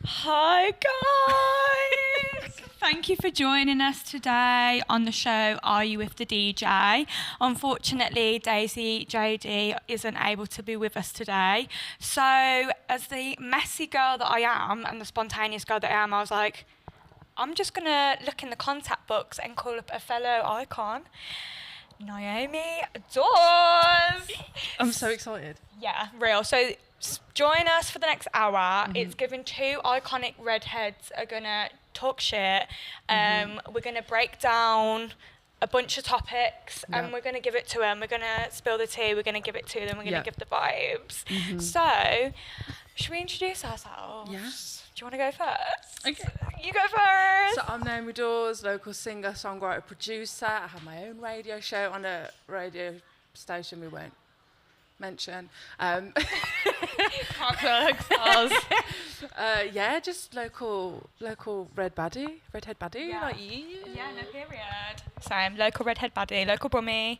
Hi guys! Thank you for joining us today on the show Are You With The DJ? Unfortunately, Daisy JD isn't able to be with us today. So as the messy girl that I am and the spontaneous girl that I am, I was like, I'm just going to look in the contact books and call up a fellow icon, Naomi Dawes. I'm so excited. Yeah, real. So join us for the next hour. It's given two iconic redheads are gonna talk shit. We're gonna break down a bunch of topics and we're gonna give it to them. We're gonna spill the tea. We're gonna give it to them. We're gonna give the vibes. So, should we introduce ourselves? Yes. Do you want to go first? Okay. You go first. So I'm Naomi Dawes, local singer, songwriter, producer. I have my own radio show on a radio station we won't mention. Can't plug stars. Yeah, just local redhead baddie. Yeah. Like you. Yeah, no period. Same, local redhead baddie, local brummie.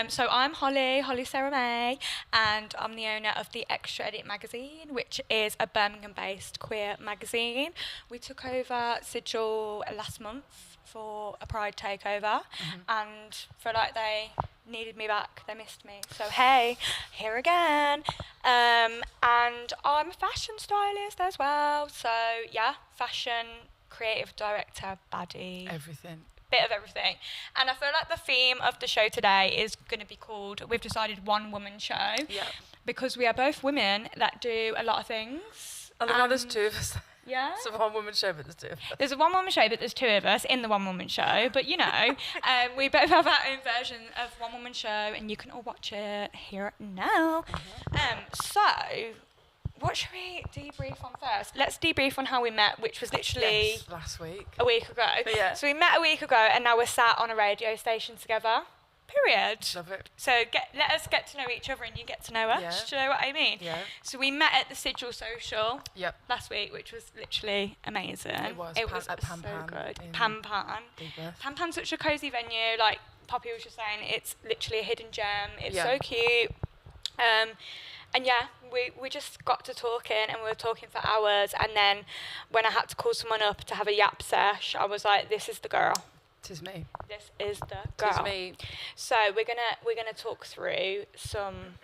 So I'm Holly Sara Mai, and I'm the owner of the Extra Edit magazine, which is a Birmingham-based queer magazine. We took over Sigil last month for a Pride takeover, and feel like they needed me back. They missed me. So hey, here again. And I'm a fashion stylist as well. So yeah, fashion, creative director, baddie. Everything. Bit of everything. And I feel like the theme of the show today is going to be called, we've decided, One Woman Show. Yeah. Because we are both women that do a lot of things. I love how there's two of us. Yeah. It's a one-woman show, but there's two of us. There's a one-woman show, but there's two of us in the one-woman show. But, you know, we both have our own version of one-woman show, and you can all watch it here now. So, what should we debrief on first? Let's debrief on how we met, which was literally last week. a week ago. Yeah. So we met a week ago, and now we're sat on a radio station together. Period. Love it. So let us get to know each other, and you get to know us. Yeah. Do you know what I mean? Yeah. So we met at the Sigil Social Yep. last week, which was literally amazing. It was at Pan so Pan good. in Pan Pan. Digbeth. Pan Pan's such a cosy venue. Like Poppy was just saying, it's literally a hidden gem. It's Yeah. so cute. And yeah, we just got to talking, and we were talking for hours. And then when I had to call someone up to have a yap sesh, I was like, this is the girl. Tis me. This is the girl. Tis me. So we're gonna talk through some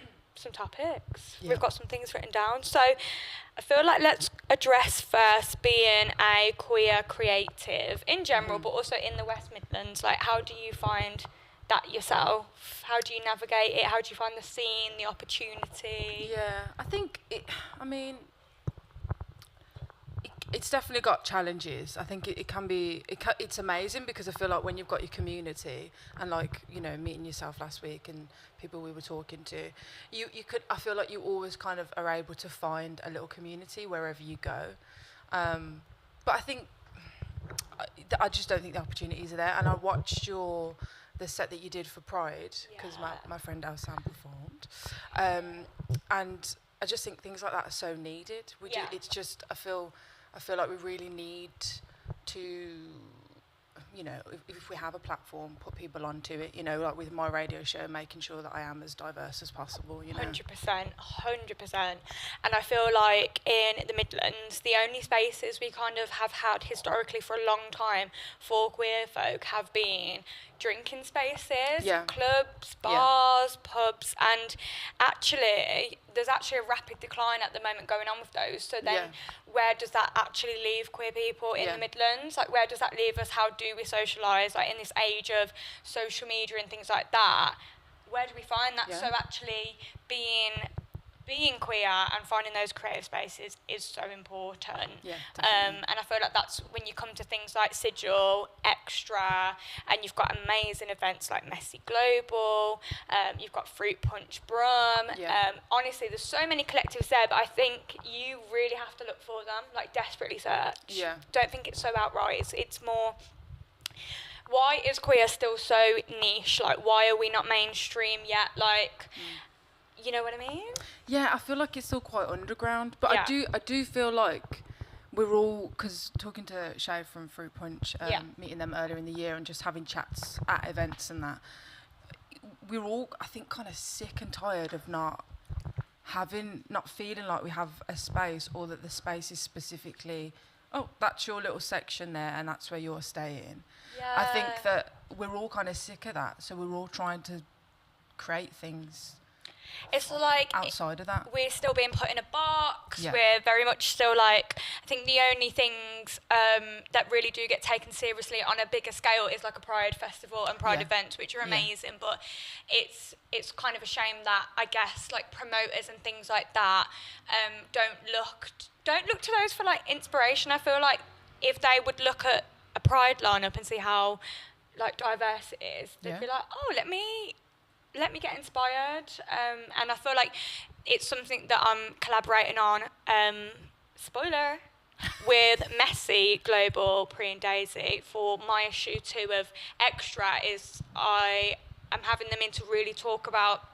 topics. Yeah. We've got some things written down. So I feel like let's address first being a queer creative in general, but also in the West Midlands. Like, how do you find that yourself? How do you navigate it? How do you find the scene, the opportunity? Yeah, I think it's definitely got challenges. I think it can be, it's amazing because I feel like when you've got your community and, like, you know, meeting yourself last week and people we were talking to, you could, I feel like you always kind of are able to find a little community wherever you go. But I think, I just don't think the opportunities are there. And I watched the set that you did for Pride because my friend Alsan performed. And I just think things like that are so needed. It's just, I feel like we really need to, you know, if we have a platform, put people onto it, you know, like with my radio show, making sure that I am as diverse as possible, you know. 100%. And I feel like in the Midlands, the only spaces we kind of have had historically for a long time for queer folk have been drinking spaces, clubs, bars, pubs, and actually there's actually a rapid decline at the moment going on with those. So then where does that actually leave queer people in the Midlands? Like, where does that leave us? How do we socialise, like, in this age of social media and things like that? Where do we find that? So actually being queer and finding those creative spaces is so important. And I feel like that's when you come to things like Sigil, Extra, and you've got amazing events like Messy Global, you've got Fruit Punch Brum. Honestly, there's so many collectives there, but I think you really have to look for them, like desperately search. Don't think it's so outright. It's more, why is queer still so niche? Like, why are we not mainstream yet? Like, you know what I mean? Yeah, I feel like it's still quite underground, but I do feel like we're all, because talking to Shay from Fruit Punch, meeting them earlier in the year and just having chats at events and that, we're all, I think, kind of sick and tired of not not feeling like we have a space, or that the space is specifically, oh, that's your little section there and that's where you're staying. Yeah. I think that we're all kind of sick of that, so we're all trying to create things. It's like outside of that, we're still being put in a box. Yeah. We're very much still like, I think the only things that really do get taken seriously on a bigger scale is like a Pride festival and Pride events, which are amazing. But it's kind of a shame that, I guess, like promoters and things like that don't look to those for like inspiration. I feel like if they would look at a Pride lineup and see how like diverse it is, they'd be like, oh, let me get inspired. And I feel like it's something that I'm collaborating on, spoiler, with Messy Global, Pri and Daisy for my issue 2 of Extra. Is I am having them in to really talk about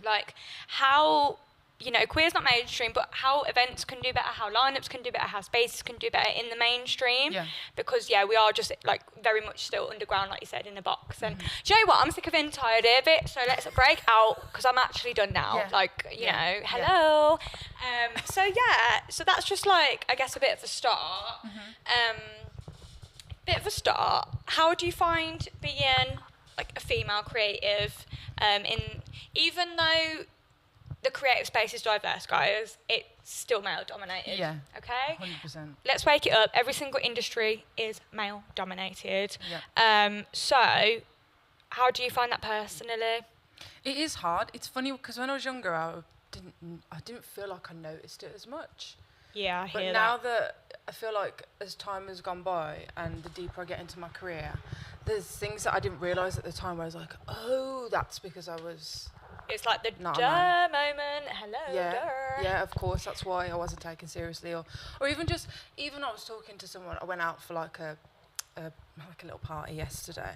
like how, you know, queer's not mainstream, but how events can do better, how lineups can do better, how spaces can do better in the mainstream. Yeah. Because, we are just, like, very much still underground, like you said, in a box. And do you know what? I'm sick of being tired of it, so let's break out, because I'm actually done now. Yeah. Like, you know, hello. Yeah. So that's just, like, I guess a bit of a start. Bit of a start. How do you find being, like, a female creative even though the creative space is diverse, guys, it's still male dominated. Yeah. Okay? 100%. Let's wake it up. Every single industry is male dominated. Yeah. So how do you find that personally? It is hard. It's funny because when I was younger, I didn't feel like I noticed it as much. Yeah, I hear that. But now that I feel like as time has gone by and the deeper I get into my career, there's things that I didn't realise at the time where I was like, oh, that's because I was... It's like the duh moment. Hello, duh. Yeah, of course. That's why I wasn't taken seriously, or even I was talking to someone. I went out for like a little party yesterday,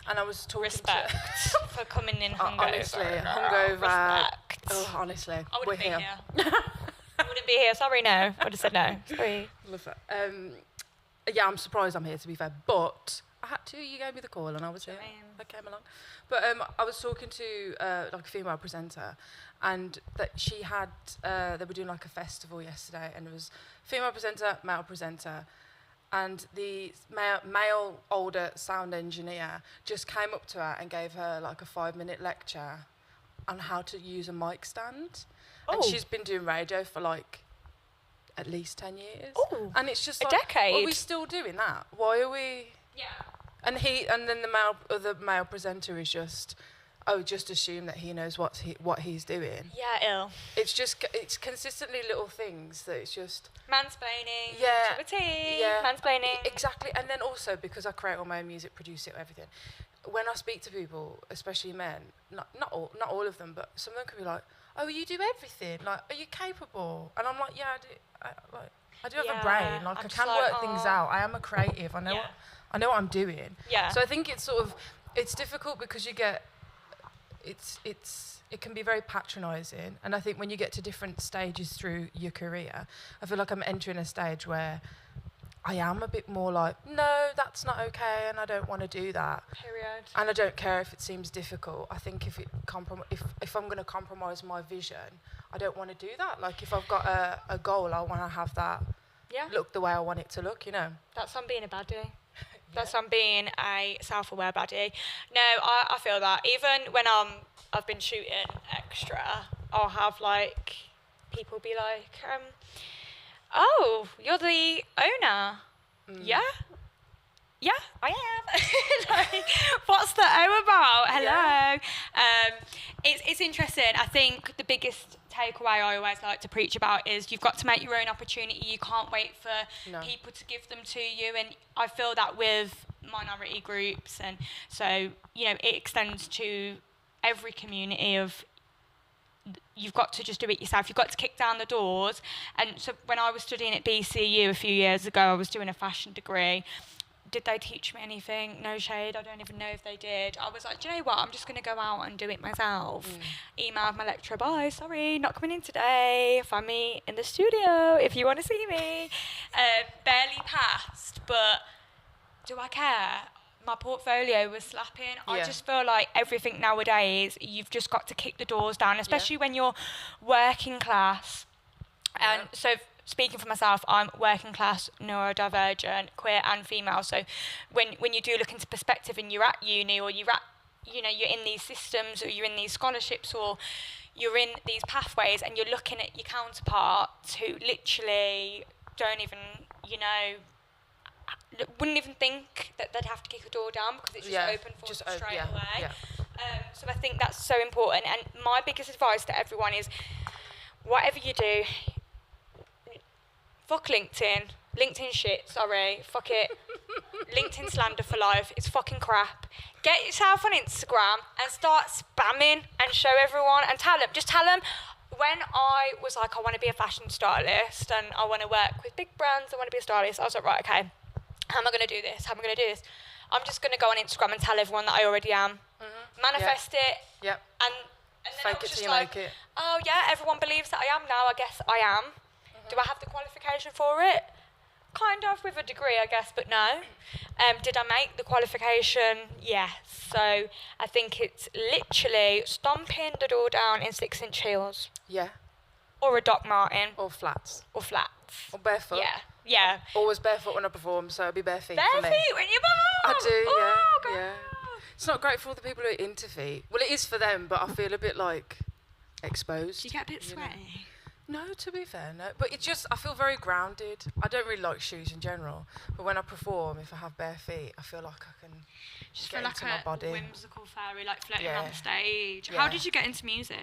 and I was talking. Respect for coming in hungover. Honestly, hungover. Respect. Oh, honestly, I wouldn't be here. I wouldn't be here. Sorry, no. I would have said no. Sorry. Love that. Yeah, I'm surprised I'm here, to be fair, but I had to. You gave me the call, and I was here. I came along. But I was talking to like a female presenter, and that she had they were doing like a festival yesterday, and it was female presenter, male presenter, and the male older sound engineer just came up to her and gave her like a 5-minute lecture on how to use a mic stand. Oh. And she's been doing radio for like at least 10 years. Oh, and it's just a decade. Are we still doing that? Why are we? Yeah. And then the male presenter is just assume that he knows what he's doing. Yeah, ill. It's consistently little things that it's just mansplaining. Yeah, mansplaining. Exactly. And then also because I create all my own music, produce it, everything. When I speak to people, especially men, not all of them, but some of them could be like, "Oh, you do everything. Like, are you capable?" And I'm like, "Yeah, I do have a brain. Like, I can work things out. I am a creative. I know what I'm doing." Yeah. So I think it's difficult because you get, it can be very patronising. And I think when you get to different stages through your career, I feel like I'm entering a stage where I am a bit more like, no, that's not okay, and I don't want to do that. Period. And I don't care if it seems difficult. I think if I'm going to compromise my vision, I don't want to do that. Like, if I've got a goal, I want to have that look the way I want it to look, you know. That's on being a baddie. That's on being a self-aware baddie. No, I feel that. Even when I've been shooting Extra, I'll have, like, people be like, "Oh, you're the owner." Yeah, I am. Like, what's the O about? Hello. Yeah. It's interesting. I think the biggest takeaway I always like to preach about is you've got to make your own opportunity. You can't wait for people to give them to you. And I feel that with minority groups, and so, you know, it extends to every community of, you've got to just do it yourself. You've got to kick down the doors. And so when I was studying at BCU a few years ago, I was doing a fashion degree. Did they teach me anything? No shade. I don't even know if they did. I was like, do you know what? I'm just going to go out and do it myself. Emailed my lecturer, bye, sorry, not coming in today. Find me in the studio if you want to see me. Barely passed, but do I care? my portfolio was slapping. I just feel like everything nowadays, you've just got to kick the doors down, especially when you're working class. And so speaking for myself, I'm working class, neurodivergent, queer and female. So when you do look into perspective and you're at uni or you're at, you're in these systems or you're in these scholarships or you're in these pathways and you're looking at your counterparts who literally don't even, wouldn't even think that they'd have to kick a door down because it's just open for them straight away. Yeah. So I think that's so important. And my biggest advice to everyone is, whatever you do, fuck LinkedIn. LinkedIn shit, sorry. Fuck it. LinkedIn slander for life. It's fucking crap. Get yourself on Instagram and start spamming and show everyone and tell them. When I was like, I want to be a fashion stylist and I want to work with big brands, I want to be a stylist, I was like, right, okay, how am I going to do this? I'm just going to go on Instagram and tell everyone that I already am. Mm-hmm. Manifest it. Yep. And then fake I was it just till you like, make it. oh yeah, everyone believes that I am now, I guess I am. Mm-hmm. Do I have the qualification for it? Kind of, with a degree, I guess, but no. Did I make the qualification? Yes. So I think it's literally stomping the door down in 6-inch heels. Yeah. Or a Doc Marten. Or flats. Or barefoot. Yeah. Always barefoot when I perform, so it'll be bare feet for me. Bare feet when you perform? I do, God. yeah. It's not great for all the people who are into feet. Well, it is for them, but I feel a bit, like, exposed. Do you get a bit sweaty? No, to be fair, no. But it's just, I feel very grounded. I don't really like shoes in general, but when I perform, if I have bare feet, I feel like I can just get into my body. Like a whimsical fairy, like floating around the stage. Yeah. How did you get into music?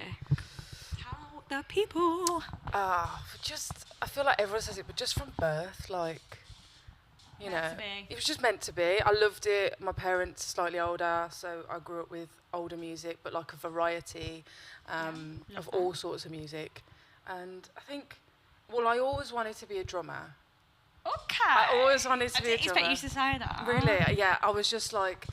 Tell the people. I feel like everyone says it, but just from birth, like, it was just meant to be. I loved it. My parents slightly older, so I grew up with older music, but like a variety of all sorts of music. And I think, I always wanted to be a drummer. Okay. I always wanted to be a drummer. I didn't expect you to say that. Really? Yeah, I was just like,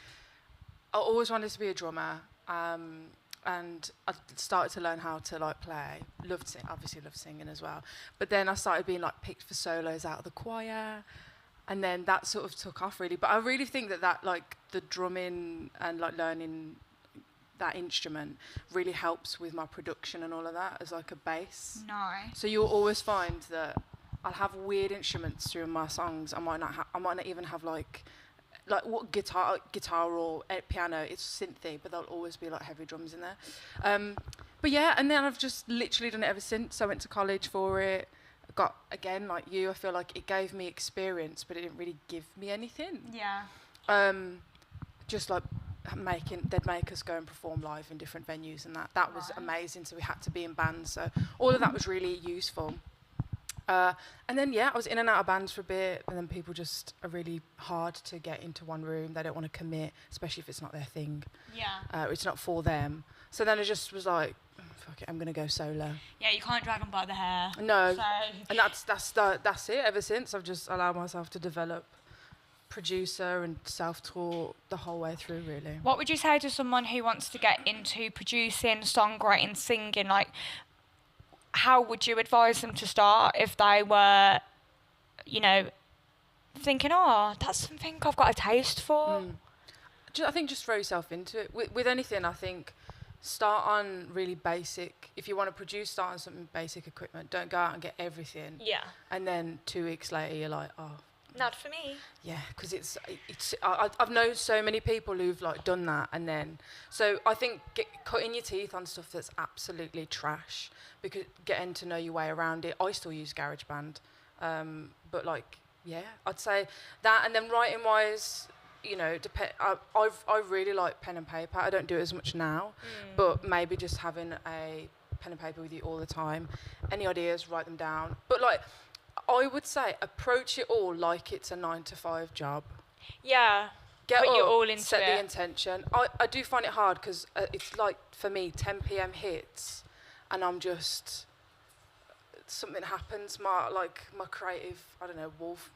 I always wanted to be a drummer. And I started to learn how to like play. Loved singing as well. But then I started being like picked for solos out of the choir. And then that sort of took off really. But I really think that like the drumming and like learning that instrument really helps with my production and all of that as like a bass. Nice. So you'll always find that I'll have weird instruments through my songs. I might not even have like what guitar or piano. It's synthy, but there'll always be like heavy drums in there. But yeah, and then I've just literally done it ever since. I went to college for it. Got, again, like you, I feel like it gave me experience, but it didn't really give me anything. Yeah. Just like they'd make us go and perform live in different venues, and that was amazing. So we had to be in bands, so all of that was really useful. And then I was in and out of bands for a bit, and then people just are really hard to get into one room. They don't want to commit, especially if it's not their thing. Yeah. It's not for them. So then I just was like, fuck it, I'm gonna go solo. Yeah, you can't drag them by the hair. No. So. And that's it. Ever since, I've just allowed myself to develop producer and self-taught the whole way through, really. What would you say to someone who wants to get into producing, songwriting, singing? Like, how would you advise them to start if they were, thinking, that's something I've got a taste for? I think just throw yourself into it. With anything, I think start on really basic. If you want to produce, start on some basic equipment. Don't go out and get everything. Yeah. And then 2 weeks later, you're like, not for me. Yeah, because I've known so many people who've like done that, and then so I think cutting your teeth on stuff that's absolutely trash, because getting to know your way around it. I still use GarageBand, but like I'd say that, and then writing wise, I really like pen and paper. I don't do it as much now, but maybe just having a pen and paper with you all the time. Any ideas, write them down. But like, I would say approach it all like it's a 9-to-5 job. Yeah. Get Put up, you all into set it. the intention. I do find it hard because it's like, for me, 10 p.m. hits and I'm just, something happens. My creative, I don't know, wolf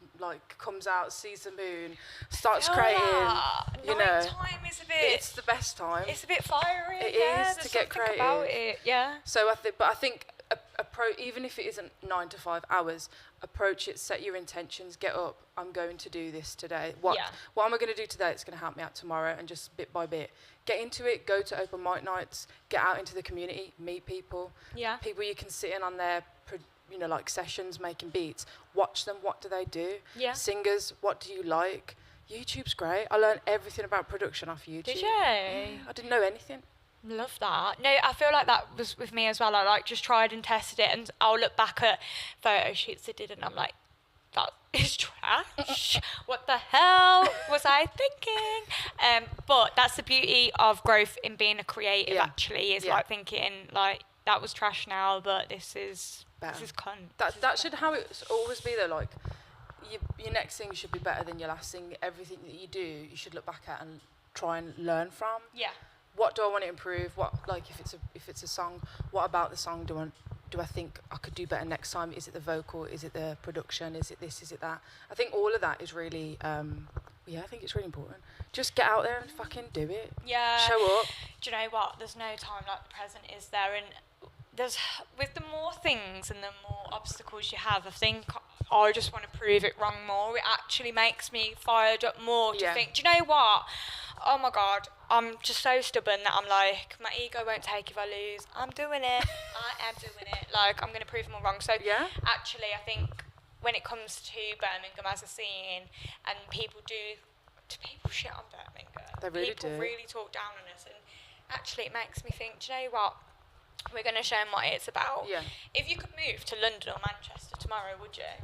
comes out, sees the moon, starts creating. Night time is a bit. It's the best time. It's a bit fiery. It is to get creative about it. Yeah. So I think even if it isn't 9 to 5 hours, approach it, set your intentions, get up, I'm going to do this today. What am I going to do today that's going to help me out tomorrow? And just bit by bit, get into it, go to open mic nights, get out into the community, meet people. Yeah. People you can sit in on their, like sessions, making beats. Watch them, what do they do? Yeah. Singers, what do you like? YouTube's great. I learned everything about production off YouTube. Did you? I didn't know anything. Love that. No, I feel like that was with me as well. I like just tried and tested it, and I'll look back at photo shoots I did, and I'm like, that is trash. What the hell was I thinking? But that's the beauty of growth in being a creative. Actually, is like thinking like that was trash now, but this is cunt. That should how it always be though. Like your next thing should be better than your last thing. Everything that you do, you should look back at and try and learn from. Yeah. What do I want to improve? What, like, if it's a song, what about the song do I think I could do better next time? Is it the vocal? Is it the production? Is it this? Is it that? I think all of that is really, I think it's really important. Just get out there and fucking do it. Yeah. Show up. Do you know what? There's no time like the present, is there? And there's, with the more things and the more obstacles you have, I think I just want to prove it wrong more. It actually makes me fired up more to think, do you know what? Oh my God, I'm just so stubborn that I'm like, my ego won't take if I lose. I'm doing it. I am doing it. Like, I'm going to prove them all wrong. So actually, I think when it comes to Birmingham as a scene, and people do people shit on Birmingham? They really people do. Really talk down on us, and actually it makes me think, do you know what? We're going to show them what it's about. Yeah. If you could move to London or Manchester tomorrow, would you?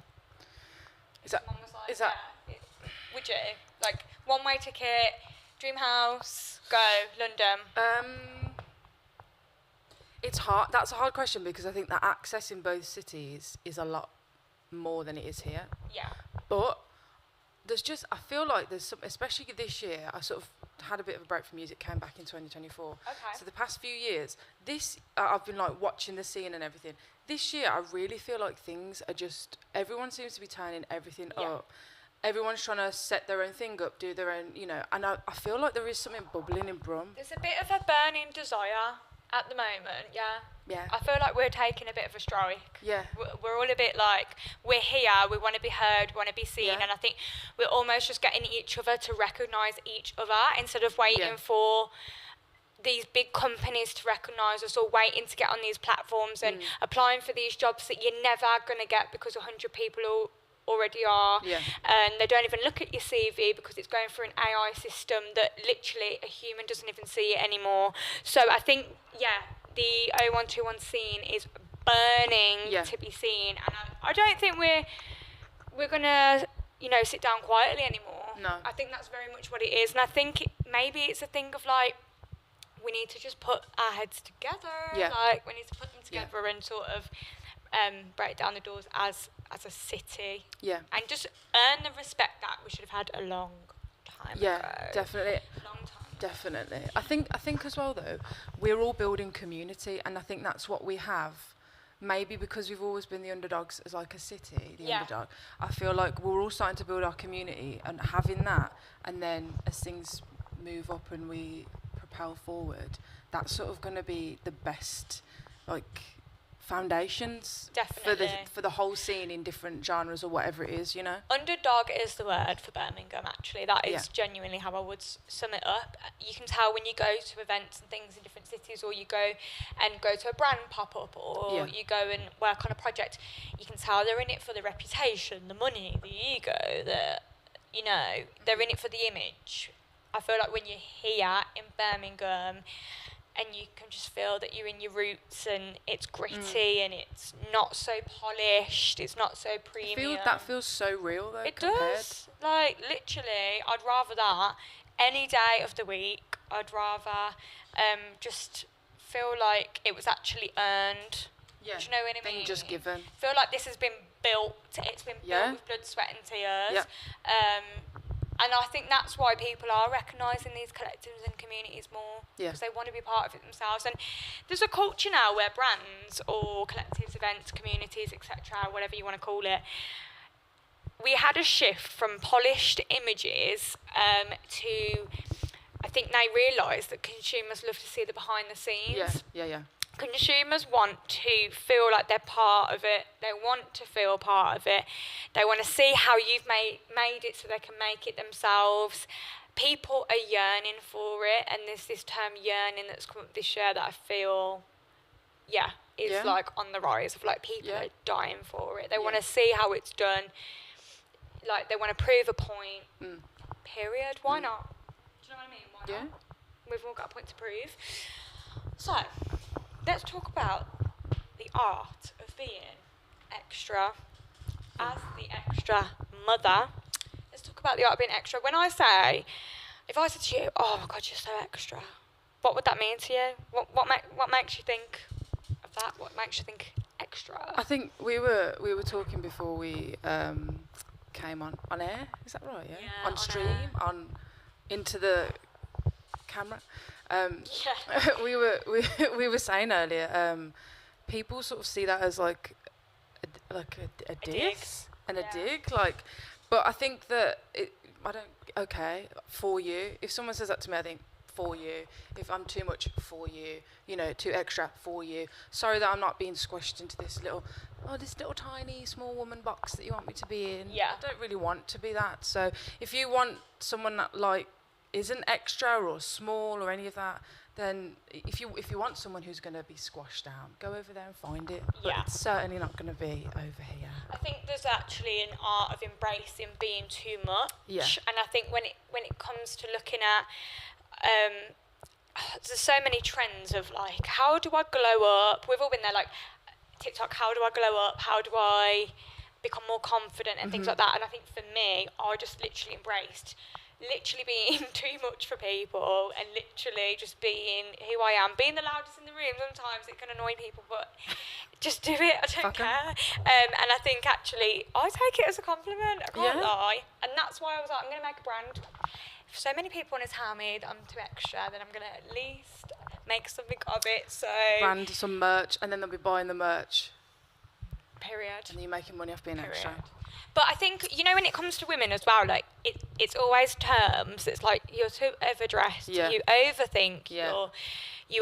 Would you? Like, one-way ticket, dream house, go, London. It's hard. That's a hard question because I think that access in both cities is a lot more than it is here. Yeah. But there's just, I feel like there's some, especially this year, I sort of had a bit of a break from music, came back in 2024. Okay. So the past few years, I've been like watching the scene and everything. This year, I really feel like things are just, everyone seems to be turning everything up. Everyone's trying to set their own thing up, do their own, and I feel like there is something bubbling in Brum. There's a bit of a burning desire at the moment, yeah. I feel like we're taking a bit of a strike. Yeah. We're all a bit like, we're here, we want to be heard, we want to be seen, and I think we're almost just getting each other to recognise each other instead of waiting for these big companies to recognise us, or waiting to get on these platforms and applying for these jobs that you're never going to get because 100 people already are, and they don't even look at your CV because it's going through an AI system that literally a human doesn't even see it anymore. So I think, the 0121 scene is burning to be seen, and I don't think we're gonna, sit down quietly anymore. No. I think that's very much what it is, and I think maybe it's a thing of like, we need to just put our heads together. Yeah. Like, we need to put them together and sort of break down the doors as a city. Yeah. And just earn the respect that we should have had a long time ago. Yeah, definitely. Long time. Definitely. I think as well though, we're all building community, and I think that's what we have. Maybe because we've always been the underdogs as like a city, underdog. I feel like we're all starting to build our community, and having that, and then as things move up and we propel forward, that's sort of going to be the best, like, foundations for the whole scene in different genres or whatever it is, Underdog is the word for Birmingham, actually. That is genuinely how I would sum it up. You can tell when you go to events and things in different cities, or you go to a brand pop-up, or you go and work on a project, you can tell they're in it for the reputation, the money, the ego, they're in it for the image. I feel like when you're here in Birmingham, and you can just feel that you're in your roots, and it's gritty and it's not so polished, it's not so premium. That feels so real though. It does. Like, literally, I'd rather that any day of the week. I'd rather just feel like it was actually earned. Yeah. Do you know what I mean? Than just given. Feel like this has been built. It's been built with blood, sweat and tears. Yeah. And I think that's why people are recognising these collectives and communities more, because they want to be part of it themselves. And there's a culture now where brands or collectives, events, communities, etc., whatever you want to call it, we had a shift from polished images to, I think they realised that consumers love to see the behind the scenes. Yeah. consumers want to feel like they're part of it. They want to feel part of it. They want to see how you've made it so they can make it themselves. People are yearning for it, and there's this term yearning that's come up this year that I feel, is like on the rise of like people are dying for it. They want to see how it's done. Like they want to prove a point. Period. Why not? Do you know what I mean? Why not? We've all got a point to prove. So, let's talk about the art of being extra. As the extra mother, let's talk about the art of being extra. When I say, if I said to you, "Oh my God, you're so extra," what would that mean to you? What makes you think of that? What makes you think extra? I think we were talking before we came on air. Is that right? Yeah. On stream, into the camera. we were saying earlier. People sort of see that as like a diss and a dig. Like, but I think that for you. If someone says that to me, I think for you. If I'm too much for you, too extra for you. Sorry that I'm not being squished into this little tiny small woman box that you want me to be in. Yeah. I don't really want to be that. So if you want someone that like isn't extra or small or any of that, then if you want someone who's going to be squashed down, go over there and find it. But it's certainly not going to be over here. I think there's actually an art of embracing being too much. Yeah. And I think when it comes to looking at there's so many trends of like, how do I glow up? We've all been there, like TikTok, how do I glow up? How do I become more confident and things like that? And I think for me, I just literally embraced being too much for people and literally just being who I am, being the loudest in the room. Sometimes it can annoy people, but just do it. I don't care. And I think actually I take it as a compliment. I can't lie. And that's why I was like, I'm going to make a brand. If so many people want to tell me that I'm too extra, then I'm going to at least make something of it. So brand some merch, and then they'll be buying the merch. Period. And you're making money off being extra. But I think, when it comes to women as well, like, it's always terms. It's like, you're too overdressed, you overthink, you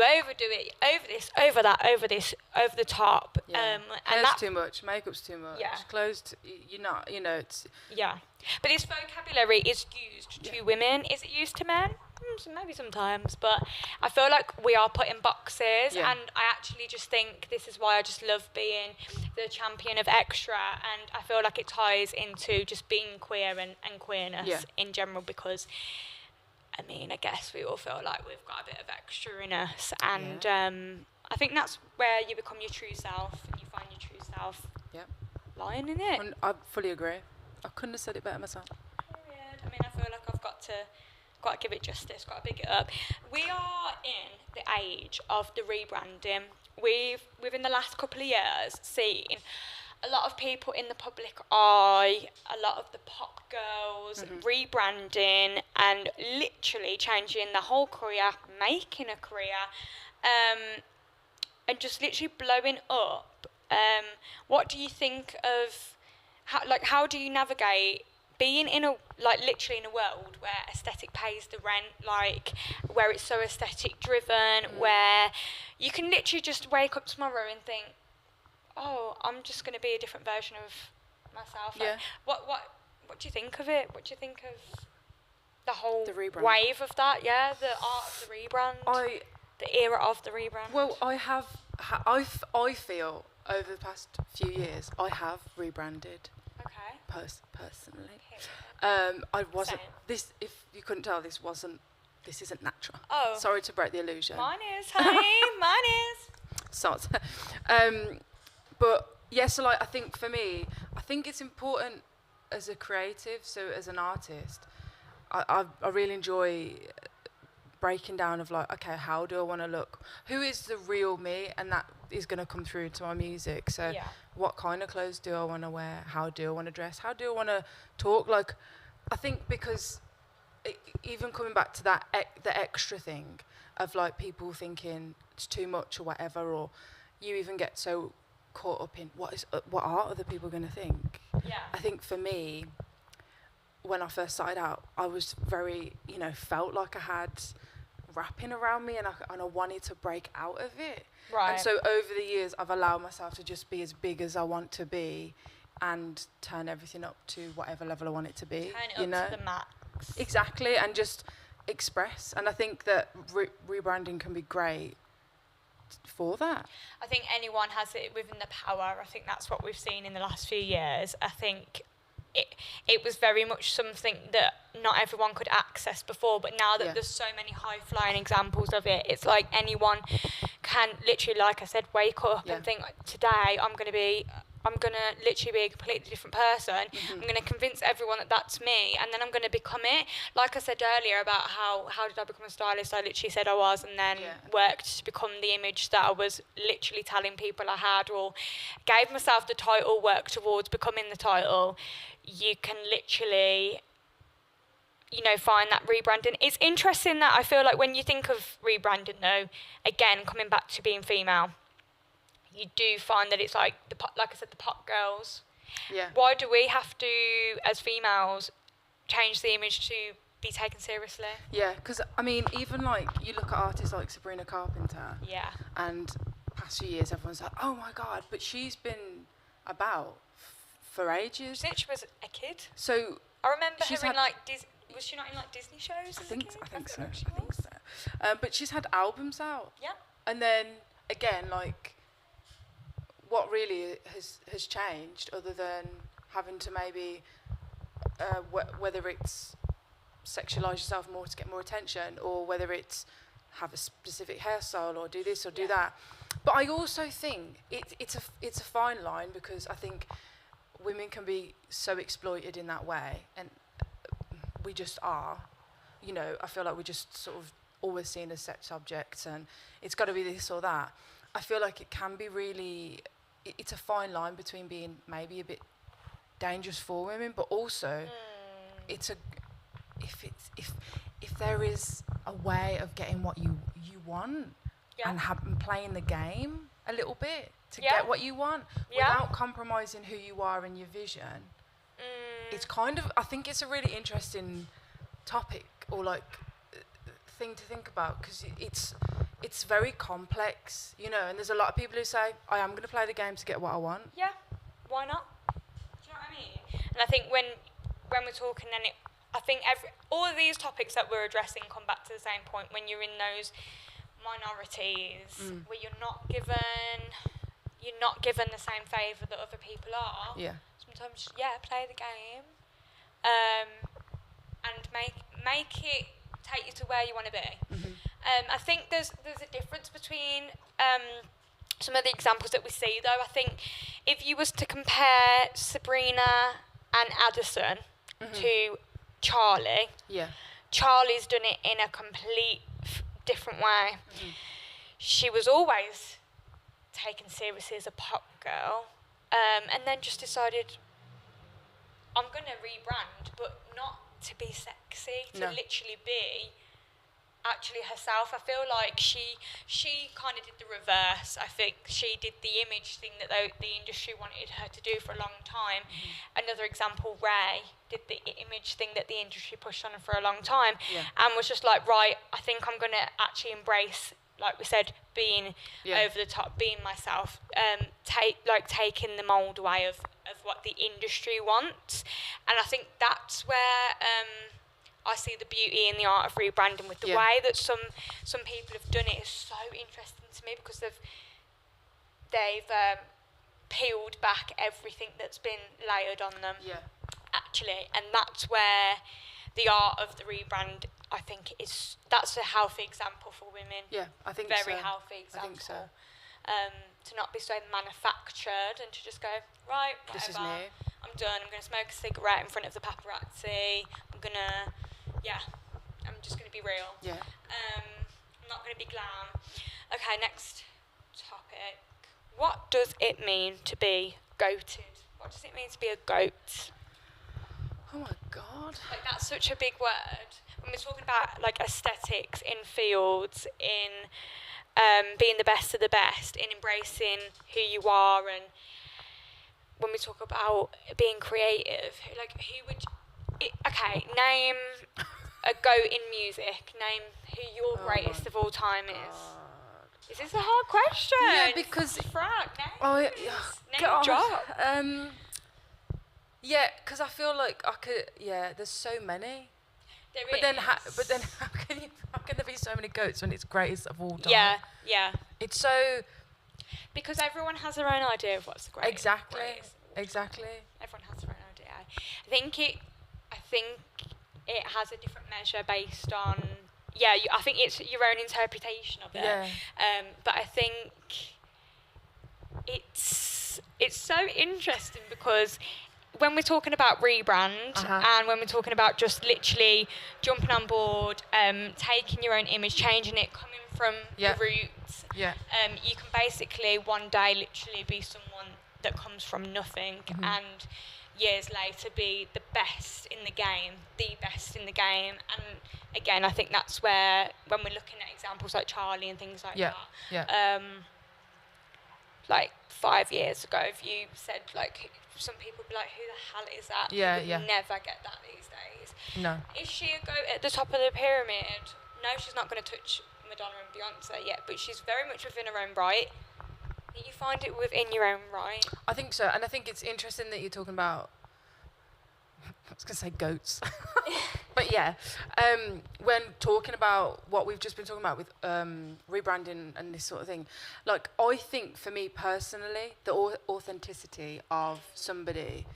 overdo it, over this, over that, over this, over the top. And that's too much, makeup's too much, clothes, you're not, it's... Yeah. But this vocabulary is used to women. Is it used to men? Maybe sometimes, but I feel like we are put in boxes, and I actually just think this is why I just love being the champion of extra, and I feel like it ties into just being queer and queerness in general, because I guess we all feel like we've got a bit of extra in us, and I think that's where you become your true self and you find your true self lying in it. And I fully agree. I couldn't have said it better myself. Period. I feel like I've got to give it justice, got to big it up. We are in the age of the rebranding. We've in the last couple of years seen a lot of people in the public eye, a lot of the pop girls rebranding and literally changing their whole career, making a career, and just literally blowing up. What do you think of how do you navigate being literally in a world where aesthetic pays the rent, where it's so aesthetic driven, where you can literally just wake up tomorrow and think, oh, I'm just going to be a different version of myself. Yeah. What do you think of it? What do you think of the whole wave of that? Yeah, the art of the rebrand. The era of the rebrand. Well, I feel over the past few years I have rebranded. Okay. Personally. I wasn't. Same. This, if you couldn't tell, this isn't natural. Oh. Sorry to break the illusion. Mine is, honey. Mine is. Sods. But so I think for me, I think it's important as a creative, so as an artist, I really enjoy breaking down of okay, how do I want to look? Who is the real me? And that is going to come through to my music. So what kind of clothes do I want to wear? How do I want to dress? How do I want to talk? I think because even coming back to that, the extra thing of people thinking it's too much or whatever, or you even get so caught up in what are other people going to think? Yeah. I think for me, when I first started out, I was very, felt like I had wrapping around me, and I wanted to break out of it. Right. And so over the years, I've allowed myself to just be as big as I want to be, and turn everything up to whatever level I want it to be. Turn it up to the max. Exactly, and just express. And I think that rebranding can be great for that. I think anyone has it within the power. I think that's what we've seen in the last few years. I think it was very much something that not everyone could access before, but now that there's so many high-flying examples of it, it's like anyone can literally, like I said, wake up and think, today I'm going to literally be a completely different person. I'm going to convince everyone that that's me, and then I'm going to become it. Like I said earlier about how did I become a stylist, I literally said I was, and then worked to become the image that I was literally telling people I had, or gave myself the title, worked towards becoming the title. You can literally, find that rebranding. It's interesting that I feel like when you think of rebranding, though, again, coming back to being female, you do find that it's like I said, the pop girls. Yeah. Why do we have to, as females, change the image to be taken seriously? Yeah, because I mean, even like you look at artists like Sabrina Carpenter. Yeah. And past few years, everyone's like, "Oh my God!" But she's been about for ages. She was a kid. So I remember her in like was she not in like Disney shows? I think so. But she's had albums out. Yeah. And then again, like, what really has changed, other than having to maybe whether it's sexualize yourself more to get more attention, or whether it's have a specific hairstyle, or do this or do that. But I also think it's a fine line, because I think women can be so exploited in that way, and we just are. I feel like we're just sort of always seen as sex objects, and it's got to be this or that. I feel like it can be really. It's a fine line between being maybe a bit dangerous for women, but also if there is a way of getting what you want and playing the game a little bit to get what you want without compromising who you are and your vision. It's kind of, I think it's a really interesting topic, or like thing to think about, because it's very complex, and there's a lot of people who say, I am going to play the game to get what I want. Yeah, why not? Do you know what I mean? And I think when we're talking, then I think all of these topics that we're addressing come back to the same point. When you're in those minorities where you're not given the same favour that other people are. Yeah. Sometimes, play the game, and make it take you to where you want to be. I think there's a difference between some of the examples that we see, though. I think if you was to compare Sabrina and Addison to Charlie, Charlie's done it in a complete different way. She was always taken seriously as a pop girl, and then just decided, I'm going to rebrand, but not to be sexy, to literally be actually herself. I feel like she kind of did the reverse. I think she did the image thing that the industry wanted her to do for a long time. Another example, Ray did the image thing that the industry pushed on her for a long time, and was just like, right, I think I'm going to actually embrace, like we said, being over the top, being myself, taking the mould away of what the industry wants. And I think that's where I see the beauty in the art of rebranding, with the way that some people have done it is so interesting to me, because they've peeled back everything that's been layered on them, actually. And that's where the art of the rebrand, I think, that's a healthy example for women. Yeah, I think very healthy example. I think so. To not be so manufactured, and to just go, right, whatever, this is me. I'm done. I'm going to smoke a cigarette in front of the paparazzi. I'm just going to be real. Yeah. I'm not going to be glam. Okay, next topic. What does it mean to be goated? What does it mean to be a goat? Oh my God. Like, that's such a big word. When we're talking about like aesthetics in fields, in being the best of the best, in embracing who you are, and when we talk about being creative, like, who would... name a goat in music. Name who your greatest of all time is. Is this a hard question? Yeah, because... Frank, name. Oh, yeah. Name drop. Yeah, because I feel like I could... Yeah, there's so many. But then how can there be so many goats when it's greatest of all time? Yeah. It's so... Because everyone has their own idea of what's the greatest. Exactly. Everyone has their own idea. I think it has a different measure based on... Yeah, I think it's your own interpretation of it. Yeah. But I think it's so interesting because when we're talking about rebrand and when we're talking about just literally jumping on board, taking your own image, changing it, coming from your roots, you can basically one day literally be someone that comes from nothing and years later be the best in the game. And again, I think that's where, when we're looking at examples like Charlie and things like that, like 5 years ago, if you said, like, some people would be like, who the hell is that? You would never get that these days. No. Is she a goat at the top of the pyramid? No, she's not going to touch Madonna and Beyonce yet, but she's very much within her own right. You find it within your own right. I think so, and I think it's interesting that you're talking about... I was going to say goats. But yeah, when talking about what we've just been talking about with rebranding and this sort of thing, like, I think for me personally, the authenticity of somebody,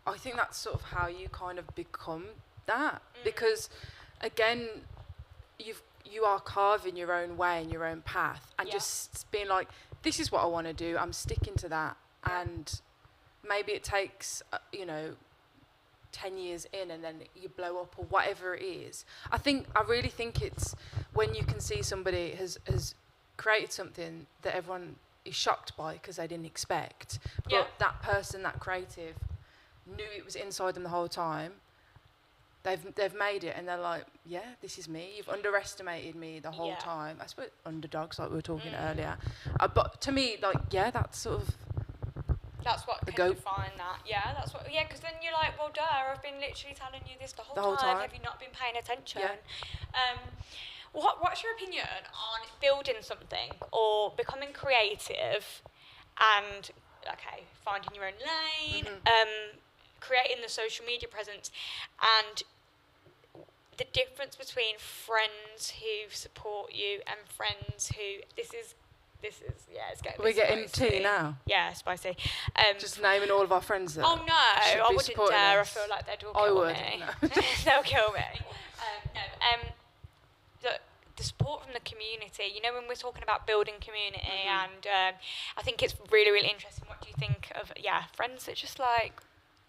I think that's sort of how you kind of become that. Because, again, you are carving your own way and your own path and just being like, this is what I want to do, I'm sticking to that. And maybe it takes, 10 years in and then you blow up or whatever it is. I really think it's when you can see somebody has created something that everyone is shocked by because they didn't expect, but that person, that creative, knew it was inside them the whole time. They've made it and they're like, yeah, this is me. You've underestimated me the whole time. I suppose underdogs, like we were talking earlier. But to me, like, that's sort of... That's what can define that. Yeah, that's what. Yeah, because then you're like, well, duh, I've been literally telling you this the whole time. Have you not been paying attention? Yeah. What's your opinion on building something or becoming creative and, finding your own lane, creating the social media presence, and the difference between friends who support you and friends who... This is it's getting We're getting tea now. Yeah, spicy. Just naming all of our friends that I wouldn't dare. I feel like they'd all kill me. No. They'll kill me. The support from the community, when we're talking about building community, and I think it's really, really interesting. What do you think of, friends that just, like,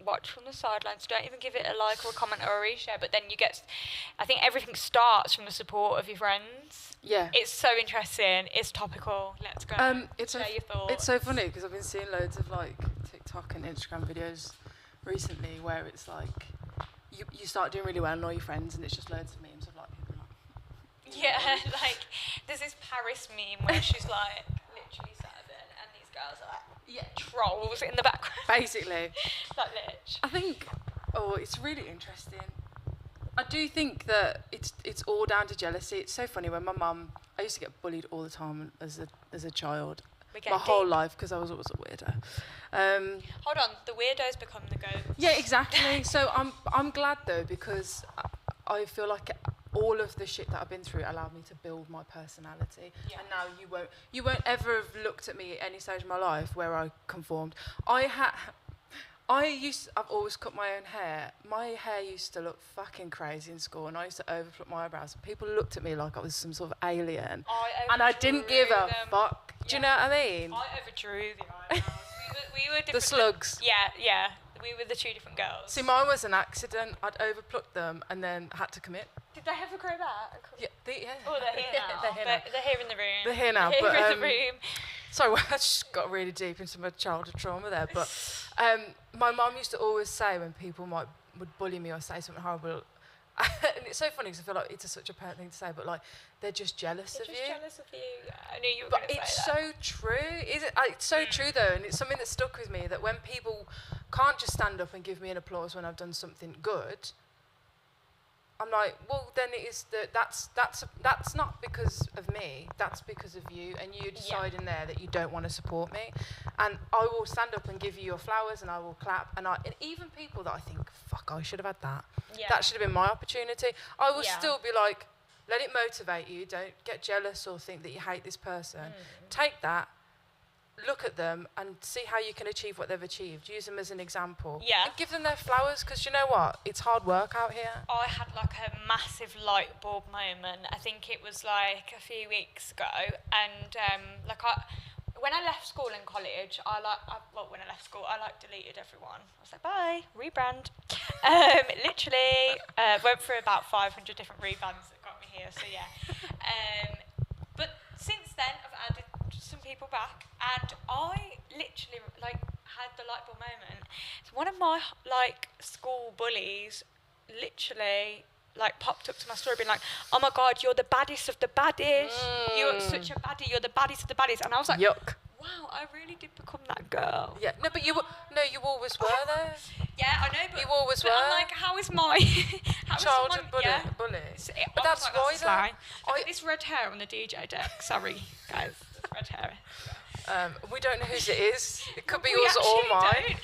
watch from the sidelines, don't even give it a like or a comment or a reshare, but then I think everything starts from the support of your friends. Yeah. It's so interesting. It's topical. Let's go. Share your thoughts. It's so funny because I've been seeing loads of, like, TikTok and Instagram videos recently where it's like you start doing really well and all your friends and it's just loads of memes of, like, people like... Yeah, like, there's this Paris meme where she's, like, literally sat there and these girls are, like, trolls in the background. Basically. Like, lich. I think, it's really interesting. I do think that it's all down to jealousy. It's so funny when my mum... I used to get bullied all the time as a child. My whole life, because I was always a weirdo. Hold on, the weirdos become the goats. Yeah, exactly. So I'm glad, though, because I feel like all of the shit that I've been through allowed me to build my personality. Yeah. And now you won't ever have looked at me at any stage of my life where I conformed. I've always cut my own hair. My hair used to look fucking crazy in school, and I used to overput my eyebrows. People looked at me like I was some sort of alien, and I didn't give a fuck. Yeah. Do you know what I mean? I overdrew the eyebrows. we were different. The slugs. Yeah. We were the two different girls. See, mine was an accident. I'd overplucked them and then had to commit. Did they ever grow back? Yeah. Oh, they're here now. They're here in the room. They're here now. They're here in the room. Sorry, I just got really deep into my childhood trauma there. But my mum used to always say when people would bully me or say something horrible, and it's so funny because I feel like it's such a pert thing to say, but, like, they're just jealous of you. They're just jealous of you. I knew you were going to say that. But it's so true. It's so true, though, and it's something that stuck with me, that when people can't just stand up and give me an applause when I've done something good, I'm like, well, then it is that's not because of me. That's because of you, and you deciding there that you don't want to support me. And I will stand up and give you your flowers, and I will clap. And even people that I think, fuck, I should have had that. Yeah. That should have been my opportunity. I will still be like, let it motivate you. Don't get jealous or think that you hate this person. Take that. Look at them and see how you can achieve what they've achieved. Use them as an example. Yeah. And give them their flowers, because you know what? It's hard work out here. I had like a massive light bulb moment. I think it was like a few weeks ago. And when I left school in college, when I left school, I deleted everyone. I was like, bye, rebrand. Literally went through about 500 different rebrands that got me here. So yeah. But since then, I've added some people back, and I literally had the light bulb moment. So one of my school bullies literally popped up to my story being like, oh my god, you're the baddest of the baddest, you're such a baddie, you're the baddest of the baddest. And I was like, yuck, wow, I really did become that girl. Yeah, no, but you always were there. Yeah, I know, but you always were. I'm like, how is my childhood bully? But that's why though. I got this red hair on the DJ deck. Sorry, guys, red hair. We don't know whose it is. It could be yours or mine.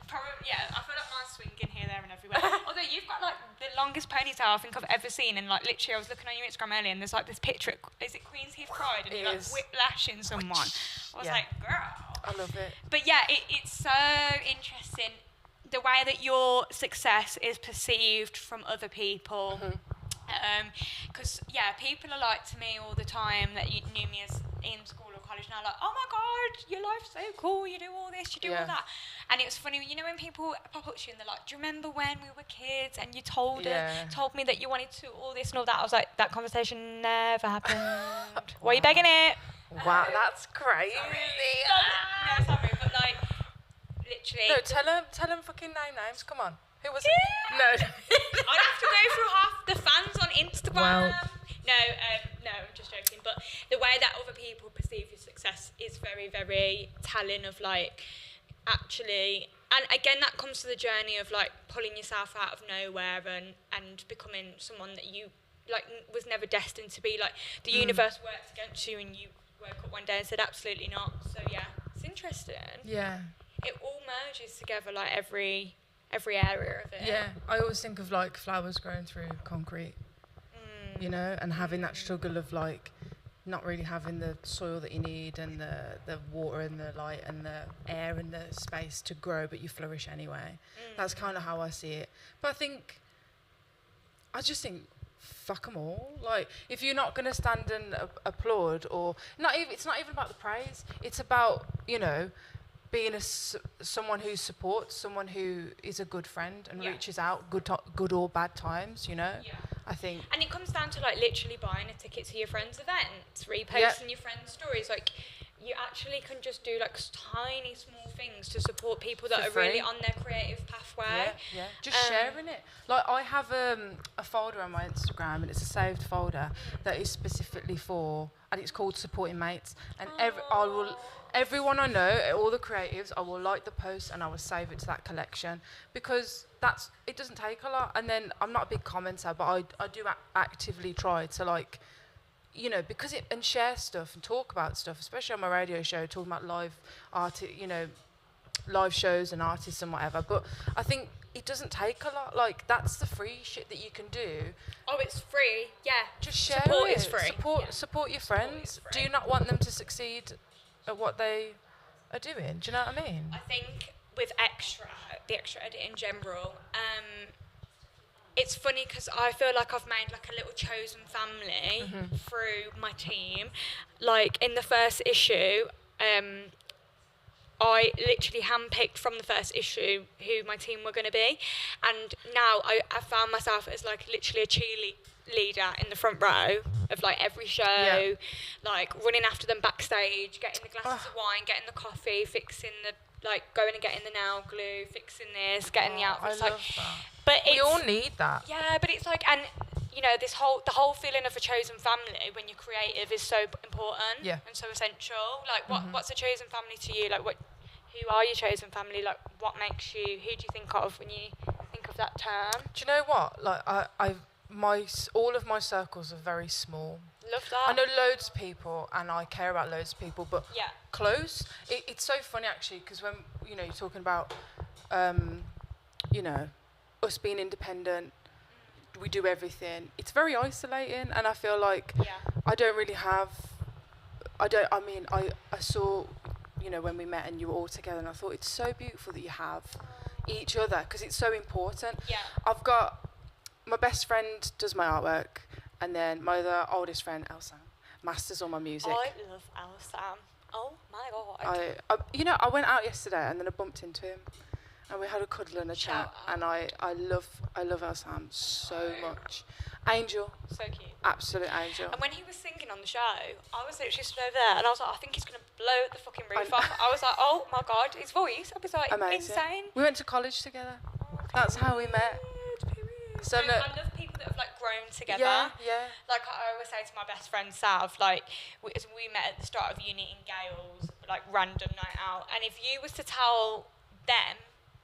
Probably, yeah. I feel like mine's swinging here, there, and everywhere. Although you've got the longest ponytail I think I've ever seen, and literally, I was looking on your Instagram earlier, and there's this picture. Is it Queen's Heath Pride? And you're whiplashing someone. I was like, girl. I love it. But yeah, it's so interesting the way that your success is perceived from other people. Because people are like to me all the time that you knew me as in school or college, and I'm like, oh my god, your life's so cool, you do all this, you do all that. And it's funny, when people pop up to you and they're like, do you remember when we were kids and you told me that you wanted to all this and all that? I was like, that conversation never happened. Why are you begging it? Wow, that's crazy. No, sorry, but literally. No, tell them fucking names. Come on. Who was it? No. I'd have to go through half the fans on Instagram. Wow. No, I'm just joking. But the way that other people perceive your success is very, very telling of actually, and again, that comes to the journey of pulling yourself out of nowhere and becoming someone that you was never destined to be. The universe worked against you, and you woke up one day and said absolutely not. So yeah, it's interesting. Yeah. It all merges together every area of it. Yeah, I always think of flowers growing through concrete, and having that struggle of not really having the soil that you need and the water and the light and the air and the space to grow, but you flourish anyway. That's kind of how I see it. But I just think, fuck them all. If you're not going to stand and applaud, or it's not even about the praise. It's about being someone who supports, someone who is a good friend and reaches out, good or bad times, I think. And it comes down to literally buying a ticket to your friend's events, reposting your friend's stories. You actually can just do tiny small things to support people that are really on their creative pathway. Yeah. Just sharing it. I have a folder on my Instagram, and it's a saved folder that is specifically for, and it's called Supporting Mates. And everyone I know, all the creatives, I will like the post and I will save it to that collection, because it doesn't take a lot. And then I'm not a big commenter, but I do actively try to because and share stuff and talk about stuff, especially on my radio show, talking about live shows and artists and whatever. But I think it doesn't take a lot. That's the free shit that you can do. Oh, it's free. Yeah. Just share Support it. Is free. Support your friends. Do you not want them to succeed at what they are doing? Do you know what I mean? I think with the extra edit in general, it's funny because I feel like I've made a little chosen family through my team. In the first issue, I literally handpicked from the first issue who my team were going to be, and now I found myself as literally a cheerleader in the front row of every show, running after them backstage, getting the glasses of wine, getting the coffee, fixing the going and getting the nail glue, fixing this, getting the outfits. I love that. But we all need that. Yeah, but it's and the whole feeling of a chosen family when you're creative is so important and so essential. What's a chosen family to you? Who are your chosen family? What makes you? Who do you think of when you think of that term? Do you know what? all of my circles are very small. Love that. I know loads of people, and I care about loads of people, but close. It's so funny actually, because when you're talking about, us being independent, we do everything. It's very isolating, and I feel like I don't really have. I saw, when we met and you were all together, and I thought it's so beautiful that you have each other, because it's so important. Yeah. I've got my best friend does my artwork, and then my other oldest friend, Elsa, masters all my music. I love Elsa. Oh my god. I went out yesterday and then I bumped into him, and we had a cuddle and a chat, and I love Elsa so much. Angel. So cute. Absolute angel. And when he was singing on the show, I was literally stood over there and I was like, I think he's going to blow the fucking roof off. I was like, oh my god, his voice. I was like, amazing. Insane. We went to college together. That's how we met. So I love people that have like grown together. Yeah. Like I always say to my best friend Sav, like we met at the start of uni in Gales, like random night out. And if you was to tell them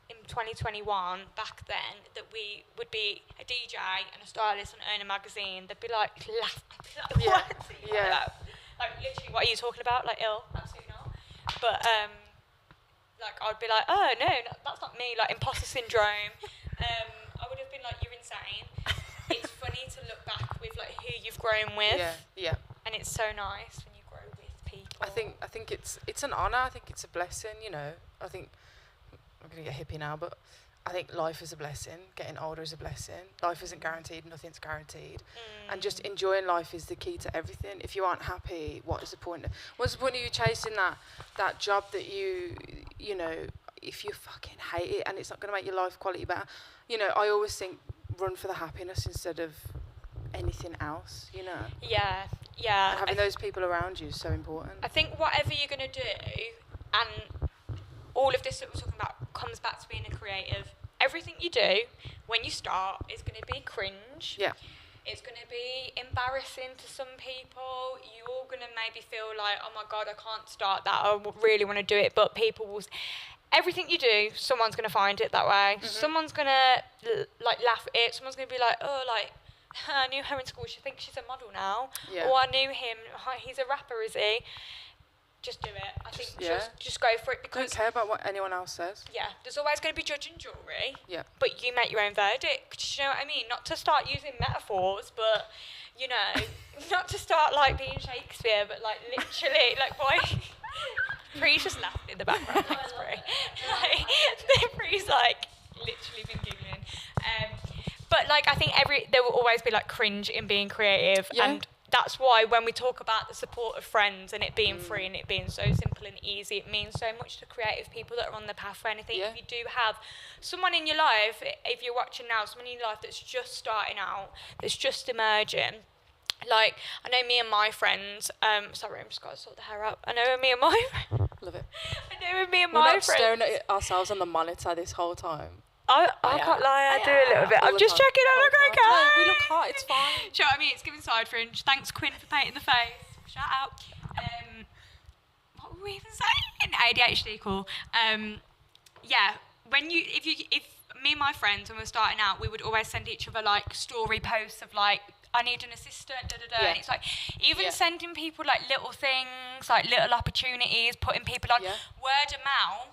in 2021 back then that we would be a DJ and a stylist and earn a magazine, they'd be like laughing. Yeah. Like literally, what are you talking about? Like ill? Absolutely not. But like I'd be like, oh no, that's not me. Like imposter syndrome. I would have been like, you're insane. It's funny to look back with like who you've grown with. Yeah. And it's so nice when you grow with people. I think it's an honour. I think it's a blessing. I think I'm gonna get hippie now, but I think life is a blessing. Getting older is a blessing. Life isn't guaranteed. Nothing's guaranteed. And just enjoying life is the key to everything. If you aren't happy, what's the point of you chasing that job that if you fucking hate it and it's not going to make your life quality better? I always think run for the happiness instead of anything else, Yeah. And having those people around you is so important. I think whatever you're going to do, and all of this that we're talking about comes back to being a creative. Everything you do when you start is going to be cringe. Yeah. It's going to be embarrassing to some people. You're going to maybe feel like, oh my God, I can't start that. I really want to do it. But people will... Everything you do, someone's going to find it that way. Mm-hmm. Someone's going to laugh at it. Someone's going to be like, oh, I knew her in school. She thinks she's a model now. Yeah. Or I knew him. He's a rapper, is he? Just do it. I think just go for it, because... Don't care about what anyone else says. Yeah. There's always going to be judge and jury. Yeah. But you make your own verdict. Do you know what I mean? Not to start using metaphors, but, not to start, being Shakespeare, but, literally, boy... Pree's just laughing in the background. Thanks, Pree. Pree's, literally been giggling. But, I think there will always be, cringe in being creative. Yeah. And that's why when we talk about the support of friends and it being free and it being so simple and easy, it means so much to creative people that are on the path for anything. Yeah. If you do have someone in your life, if you're watching now, someone in your life that's just starting out, that's just emerging, I know me and my friends, sorry, I'm just got to sort the hair up. I know me and my... Love it. I know me and my friends... We're not staring at ourselves on the monitor this whole time. I can't lie, I do a little bit. I'm just checking I look okay. No, we look hot, it's fine. Do you know what I mean? It's giving side fringe. Thanks, Quinn, for painting the face. Shout out. What were we even saying? ADHD call. Yeah, if me and my friends, when we were starting out, we would always send each other, story posts of, I need an assistant, da-da-da. Yeah. And it's even sending people little things, little opportunities, putting people on. Yeah. Word of mouth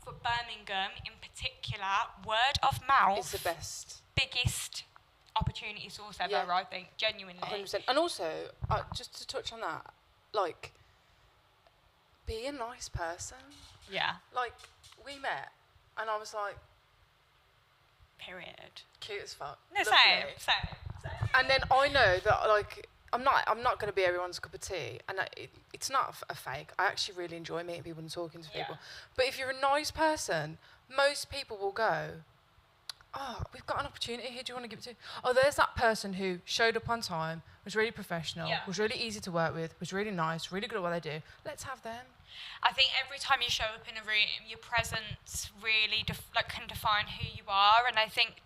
for Birmingham in particular, word of mouth is the best. Biggest opportunity source ever, I think, genuinely. 100%. And also, just to touch on that, be a nice person. Yeah. We met and I was like... Period. Cute as fuck. No, same. And then I know that I'm not going to be everyone's cup of tea, and it's not a fake. I actually really enjoy meeting people and talking to people. But if you're a nice person, most people will go, oh, we've got an opportunity here, do you want to give it to? Oh, there's that person who showed up on time, was really professional, was really easy to work with, was really nice, really good at what they do. Let's have them. I think every time you show up in a room, your presence really can define who you are. And I think,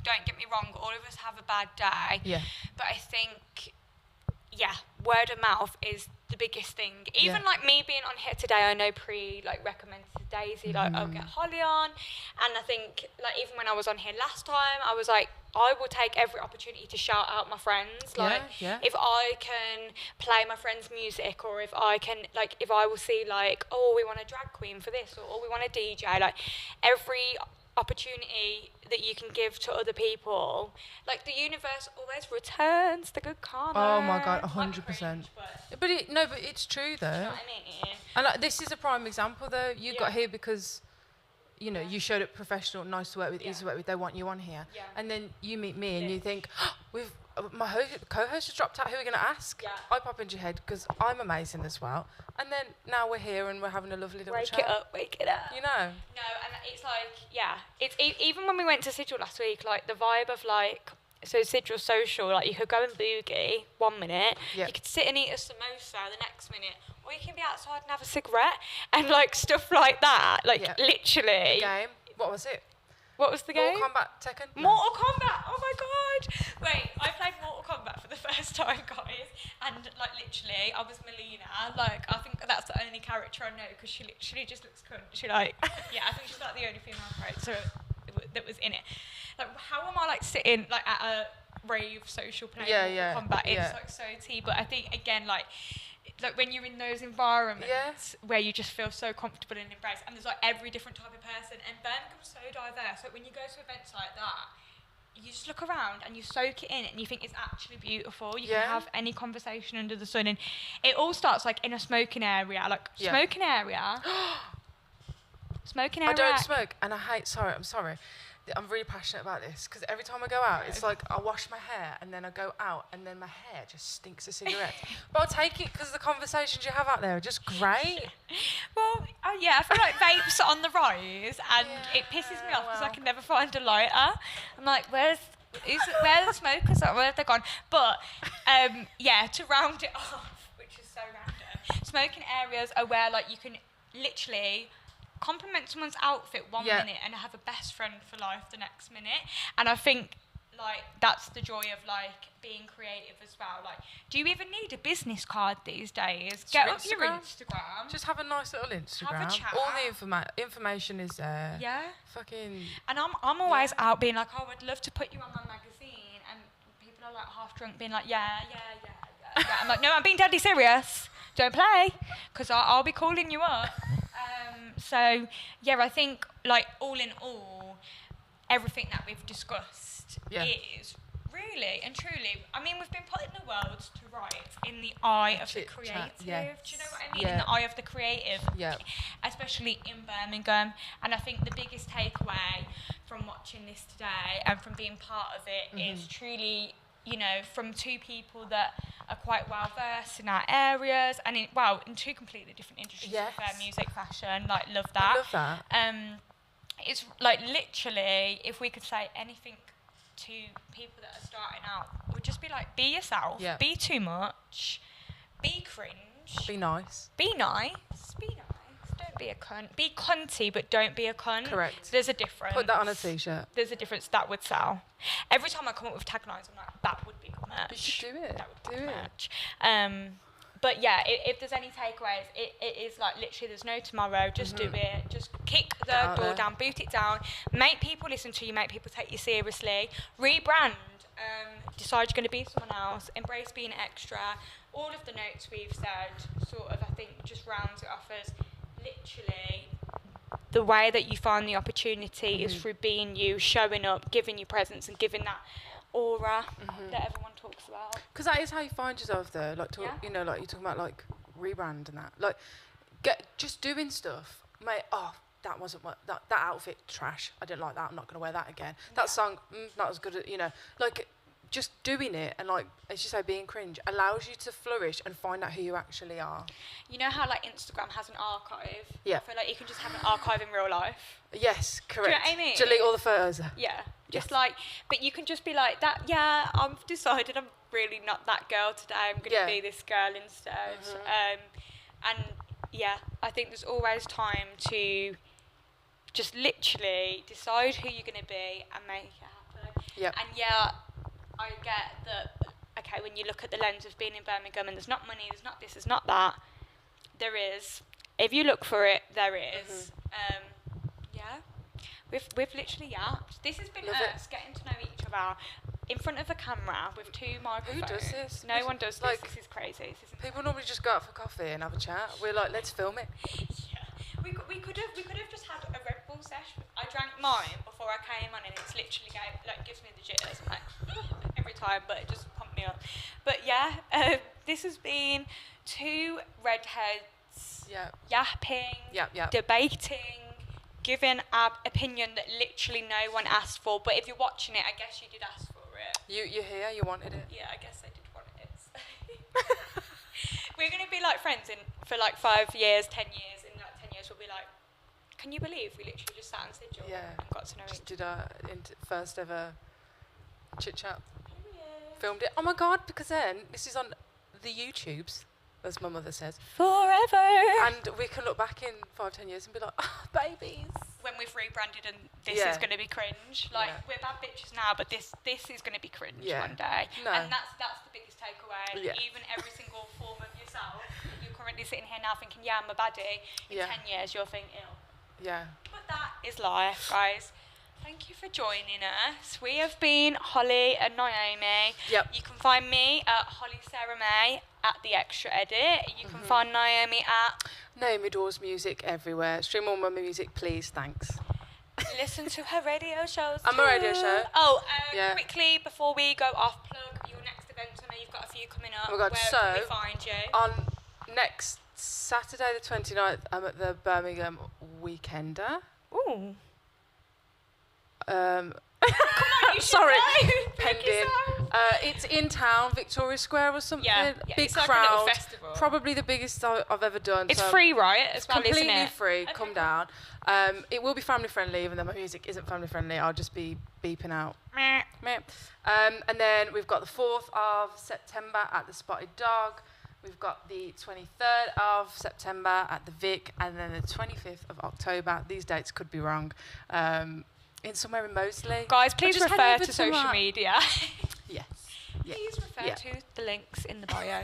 don't get me wrong, all of us have a bad day. Yeah. But I think, word of mouth is the biggest thing. Even me being on here today, I know Pree recommended to Daisy, I'll get Holly on. And I think even when I was on here last time, I was I will take every opportunity to shout out my friends. Like, if I can play my friends' music, or if I can, like, if I will see, like, oh, we want a drag queen for this, or oh, we want a DJ, like, every opportunity that you can give to other people, like, the universe always returns the good karma. Oh my God, 100%. But it's true though. You know what I mean? And like, this is a prime example though. You got here because, you know, you showed up professional, nice to work with, easy to work with. They want you on here, and then you meet me and you think, my co-host has dropped out. Who are we going to ask? Yeah. I pop into your head because I'm amazing as well. And then now we're here and we're having a lovely little chat. Wake it up. You know. No, and it's like, it's even when we went to Sigil last week, like the vibe of like, so Sigil social, like you could go and boogie 1 minute, you could sit and eat a samosa the next minute, or you can be outside and have a cigarette and like stuff like that. Like literally. The game. What was it? What was the game? Mortal Kombat, Tekken? Mortal Kombat! Oh my God! Wait, I played Mortal Kombat for the first time, guys, and like literally, I was Melina. Like, I think that's the only character I know because she literally just looks cunt. She like, I think she's like the only female character that was in it. Like, how am I like sitting like at a rave social playing Mortal Kombat? It's like so tea, but I think again like when you're in those environments where you just feel so comfortable and embraced, and there's like every different type of person, and Birmingham's so diverse. Like when you go to events like that, you just look around and you soak it in and you think it's actually beautiful. You can have any conversation under the sun, and it all starts like in a smoking area. Like smoking area. Smoking area. I don't smoke, and I'm sorry. I'm really passionate about this because every time I go out, it's like I wash my hair and then I go out and then my hair just stinks of cigarettes. But I'll take it because the conversations you have out there are just great. Well, I feel like vapes are on the rise, and it pisses me off because I can never find a lighter. I'm like, where are the smokers? Where have they gone? But to round it off, which is so random, smoking areas are where like you can literally compliment someone's outfit 1 minute and have a best friend for life the next minute. And I think like that's the joy of like being creative as well. Like, do you even need a business card these days? Get up your Instagram. Just have a nice little Instagram. Have a chat. All the information is there. Yeah. Fucking. And I'm always out being like, oh, I'd love to put you on my magazine, and people are like half drunk being like, yeah. I'm like, no, I'm being deadly serious. Don't play, because I'll be calling you up. So, I think, like, all in all, everything that we've discussed is really and truly, I mean, we've been putting the world to rights in the eye of the creative. Do you know what I mean? In the eye of the creative, especially in Birmingham. And I think the biggest takeaway from watching this today and from being part of it is truly, you know, from two people that are quite well versed in our areas and in two completely different industries, music, fashion, like love that. I love that. It's like literally, if we could say anything to people that are starting out, it would just be like, be yourself, be too much, be cringe, be nice, don't be a cunt, be cunty but don't be a cunt. Correct. There's a difference. Put that on a t-shirt. There's a difference. That would sell. Every time I come up with taglines, I'm like, that would be good merch. You should do it. That would be good merch. But if there's any takeaways, it is like literally there's no tomorrow. Just do it. Just kick the door down, boot it down. Make people listen to you. Make people take you seriously. Rebrand. Decide you're going to be someone else. Embrace being extra. All of the notes we've said sort of, I think, just rounds it off as literally the way that you find the opportunity is through being you, showing up, giving you presence, and giving that aura that everyone talks about. Because that is how you find yourself, though. Like, you know, like you're talking about, like rebrand and that. Like, just doing stuff, mate. Oh, that wasn't what that outfit trash. I didn't like that. I'm not gonna wear that again. That song, not as good. You know, like. Just doing it and, like, as you say, being cringe allows you to flourish and find out who you actually are. You know how, like, Instagram has an archive? Yeah. I feel like you can just have an archive in real life. Yes, correct. Do you know what I mean? Delete all the photos. Yeah. Just like, but you can just be like that. Yeah, I've decided I'm really not that girl today. I'm going to be this girl instead. I think there's always time to just literally decide who you're going to be and make it happen. Yeah. And I get that, okay, when you look at the lens of being in Birmingham and there's not money, there's not this, there's not that, there is. If you look for it, there is. We've literally yapped. This has been us getting to know each other in front of a camera with 2 microphones. Who does this? No one does this. This is crazy. People normally just go out for coffee and have a chat. We're like, let's film it. Yeah. We could have just had a Red Bull session. I drank mine before I came on, and it's literally gives me the jitters. I'm like every time, but it just pumped me up. But yeah, this has been 2 redheads yapping, debating, giving our opinion that literally no one asked for. But if you're watching it, I guess you did ask for it. You're here. You wanted it. Yeah, I guess I did want it. We're gonna be like friends for like 5 years, 10 years. In like 10 years, we'll be like, can you believe we literally just sat on Sigil and got to know each other? Did our first ever chit chat. Filmed it. Oh my god! Because then this is on the YouTubes, as my mother says. Forever. And we can look back in 5-10 years and be like, oh, babies. When we've rebranded and this is going to be cringe. Like we're bad bitches now, but this is going to be cringe one day. No. And that's the biggest takeaway. Yeah. Even every single form of yourself, you're currently sitting here now thinking, yeah, I'm a baddie. In 10 years, you'll think, ill. Yeah. But that is life, guys. Thank you for joining us. We have been Holly and Naomi. Yep. You can find me at Holly Sara Mai at The Extra Edit. You can find Naomi at Naomi Dawes Music everywhere. Stream all my music, please. Thanks. Listen to her radio shows I'm too. a radio show. Oh, quickly before we go off, plug your next events. I know you've got a few coming up. Oh my God, Where can we find you? On next Saturday the 29th, I'm at the Birmingham Weekender. Ooh. Come on, you sorry, pending. It's in town, Victoria Square or something. Yeah, big it's crowd. Like a little festival. Probably the biggest I've ever done. It's free, right? As well, completely isn't it? free. Okay, come down. It will be family friendly, even though my music isn't family friendly. I'll just be beeping out. Meh. And then we've got the 4th of September at the Spotted Dog. We've got the 23rd of September at the Vic, and then the 25th of October. These dates could be wrong. In somewhere in Moseley. Guys, please refer to social media. Yes. Please refer to the links in the bio.